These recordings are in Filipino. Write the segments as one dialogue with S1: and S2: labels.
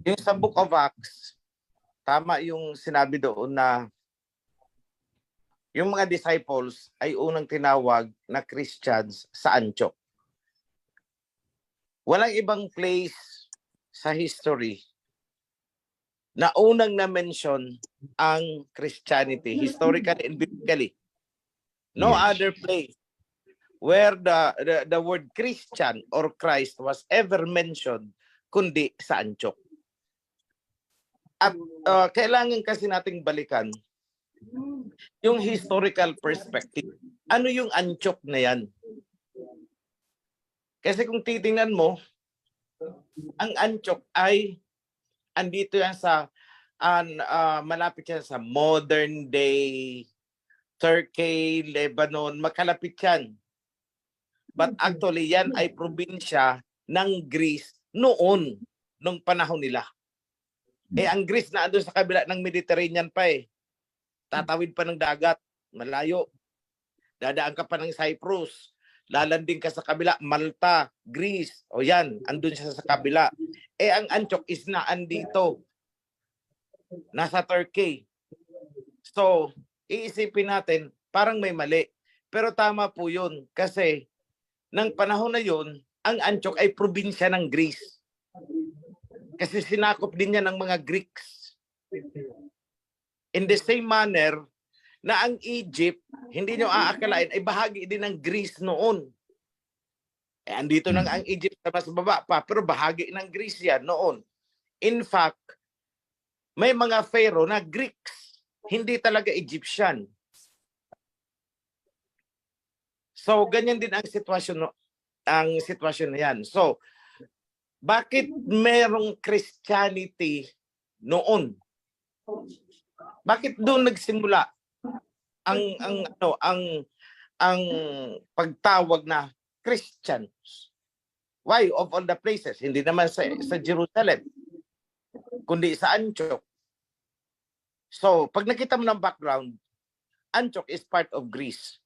S1: Yung sa Book of Acts, tama yung sinabi doon na yung mga disciples ay unang tinawag na Christians sa Antioch. Walang ibang place sa history na unang na-mention ang Christianity, historically and biblically. No other place where the word Christian or Christ was ever mentioned kundi sa Antioch. At kailangan kasi nating balikan yung historical perspective. Ano yung Antioch na yan? Kasi kung titingnan mo, ang Antioch ay andito yan sa malapit yan sa modern day Turkey, Lebanon, makalapit yan. But actually yan ay probinsya ng Greece noon, nung panahon nila. Ang Greece na doon sa kabila ng Mediterranean pa eh. Tatawid pa ng dagat, malayo. Dadaan ka pa ng Cyprus. Lalanding ka sa kabila, Malta, Greece. O yan, andun siya sa kabila. Ang Antioch is na andito. Nasa Turkey. So, iisipin natin, parang may mali. Pero tama po yun. Kasi, ng panahon na yun, ang Antioch ay probinsya ng Greece. Kasi sinakop din niya ng mga Greeks. In the same manner, na ang Egypt, hindi nyo aakalain, ay bahagi din ng Greece noon. Andito nang ang Egypt na mas baba pa, pero bahagi ng Greece yan noon. In fact, may mga pharaoh na Greeks, hindi talaga Egyptian. So, ganyan din ang sitwasyon na yan. So, bakit merong Christianity noon? Bakit doon nagsimula ang pagtawag na Christians? Why of all the places? Hindi naman sa Jerusalem, kundi sa Antioch. So, pag nakita mo ng background, Antioch is part of Greece.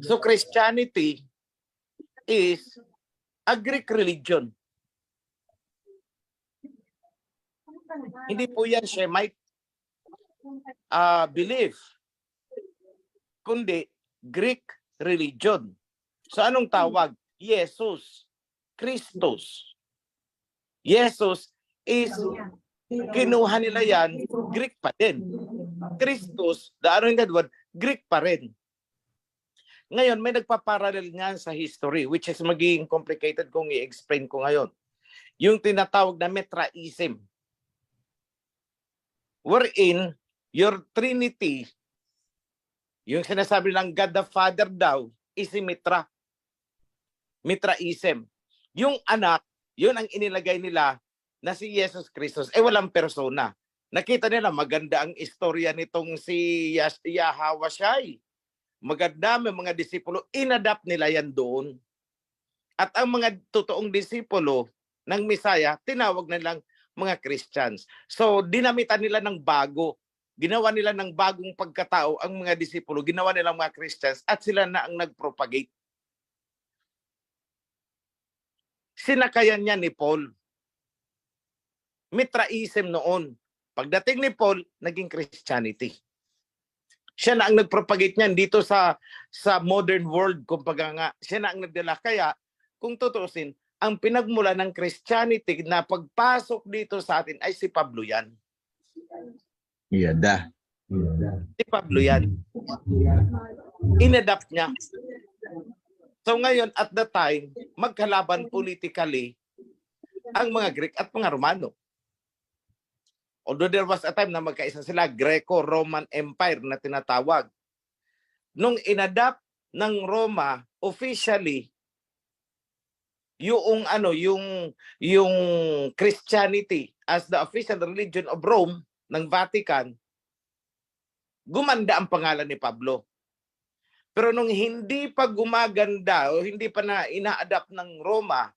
S1: So, Christianity is a Greek religion. Hindi po yan Shemite belief, kundi Greek religion. So anong tawag? Jesus, Christos. Jesus is, kinuha nila yan, Greek pa din. Christos, the anointed one, Greek pa rin. Ngayon, may nagpaparallel nga sa history, which is magiging complicated kung i-explain ko ngayon. Yung tinatawag na Mitraism. Wherein, your Trinity, yung sinasabi ng God the Father daw, is si Mitra. Mitraism. Yung anak, yun ang inilagay nila na si Jesus Christos. Walang persona. Nakita nila, maganda ang istorya nitong si Yahawashai. Maganda, may mga disipulo. Inadapt nila yan doon. At ang mga totoong disipulo ng Messiah, tinawag nilang mga Christians. So, dinamitan nila ng bago. Ginawa nila ng bagong pagkatao ang mga disipulo. Ginawa nilang mga Christians at sila na ang nagpropagate. Sinakayan niya ni Paul. Mitraism noon. Pagdating ni Paul, naging Christianity. Siya na ang nagpropagate niyan dito sa modern world, kumbaga nga. Siya na ang nagdala. Kaya, kung tutusin, ang pinagmula ng Christianity na pagpasok dito sa atin ay si Pablo yan.
S2: Iyada.
S1: Si Pablo yan. Inadapt niya. So ngayon, at the time, magkalaban politically ang mga Greek at mga Romano. Although there was a time na magkaisa sila, Greco-Roman Empire na tinatawag. Nung inadapt ng Roma officially yung Christianity as the official religion of Rome ng Vatican, gumanda ang pangalan ni Pablo. Pero nung hindi pa gumaganda o hindi pa na ina-adapt ng Roma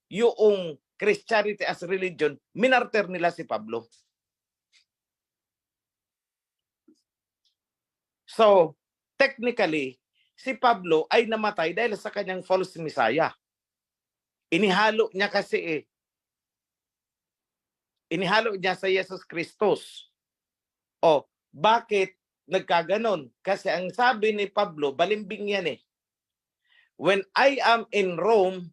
S1: yung Christianity as religion, minartir nila si Pablo. So, technically, si Pablo ay namatay dahil sa kanyang false messiah. Inihalo niya kasi Inihalo niya sa Jesus Kristus. O, bakit nagkaganon? Kasi ang sabi ni Pablo, balimbing yan eh. When I am in Rome,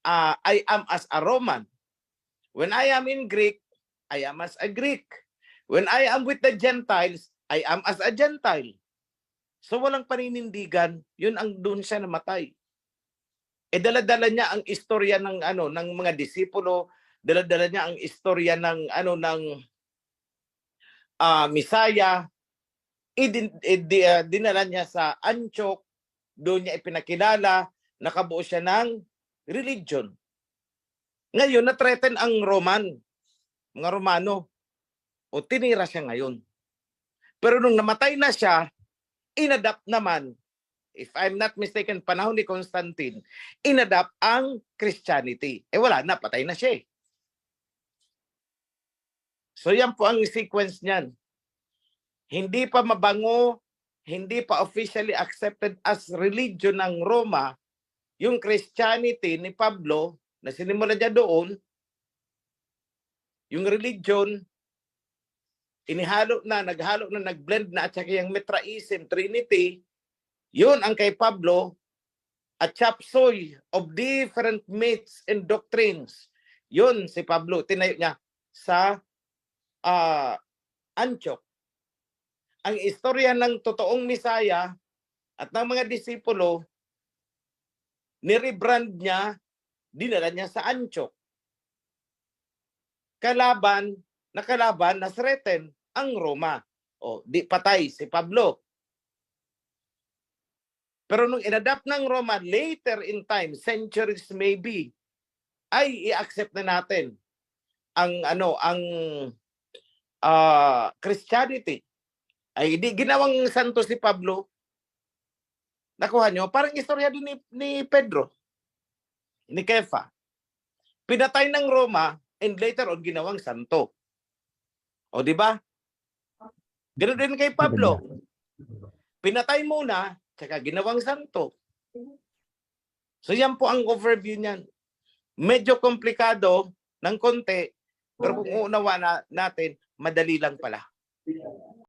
S1: I am as a Roman. When I am in Greek, I am as a Greek. When I am with the Gentiles, I am as a Gentile. So walang paninindigan, yun ang doon siya namatay. E dala-dala niya ang istorya ng ng mga disipulo, dala-dala niya ang istorya ng Misaya. Dinala niya sa Antioch, doon niya ipinakilala, nakabuo siya ng religion. Ngayon, na-threaten ang mga Romano. O tinira siya ngayon. Pero nung namatay na siya, inadapt naman, if I'm not mistaken, panahon ni Constantine, inadapt ang Christianity. Wala na, patay na siya. So yan po ang sequence niyan. Hindi pa mabango, hindi pa officially accepted as religion ng Roma, yung Christianity ni Pablo, na sinimula niya doon, yung religion, naghalo na, nag-blend na, at saka yung Mitraism, Trinity, yun ang kay Pablo, at chapsoy of different myths and doctrines. Yun si Pablo, tinayo niya sa Antioch. Ang istorya ng totoong Misaya at ng mga disipulo, ni-rebrand niya, dinala niya sa Antioch. Kalaban na threaten ang Roma. O, di patay si Pablo. Pero nung inadapt ng Roma, later in time, centuries maybe, ay i-accept na natin ang Christianity. Ay di ginawang santo si Pablo. Nakuha nyo, parang istorya din ni Pedro, ni Kefa. Pinatay ng Roma and later on ginawang santo. O di ba? Ganoon din kay Pablo. Pinatay muna, tsaka ginawang santo. So yan po ang overview niyan. Medyo komplikado ng konti, pero kung uunawa natin, madali lang pala.